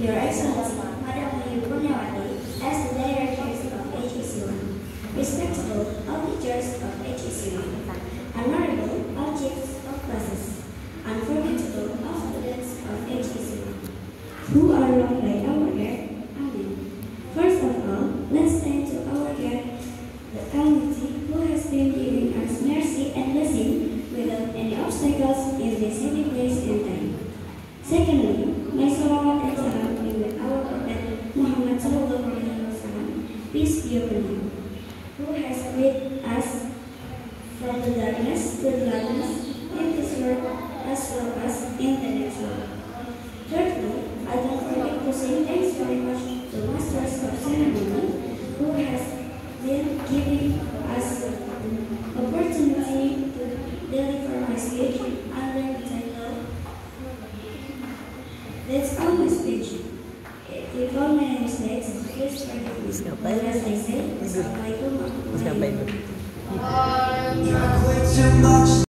Your Excellency, Madam Ayu Purnawati, as the directors of HEC1, respectable auditors of HEC1, honorable objects of classes, unforgettable students of HEC1, who are loved by our God. Amen. First of all, let's thank to our God, the Almighty, who has been giving us mercy and blessing without any obstacles in this heavy place and time. Secondly, my salawat and salam be with our Prophet Muhammad Sallallahu Alaihi Wasallam, peace be upon him, who has led us from the darkness to the lightness in this world as well as in the next world. Thirdly, I don't forget to say thanks very much to Masters of Ceremony, who has been giving us the opportunity to deliver my speech under the title. That's all my speech. If all my mistakes, please forgive me. But as I say, Assalamualaikum warahmatullahi wabarakatuh.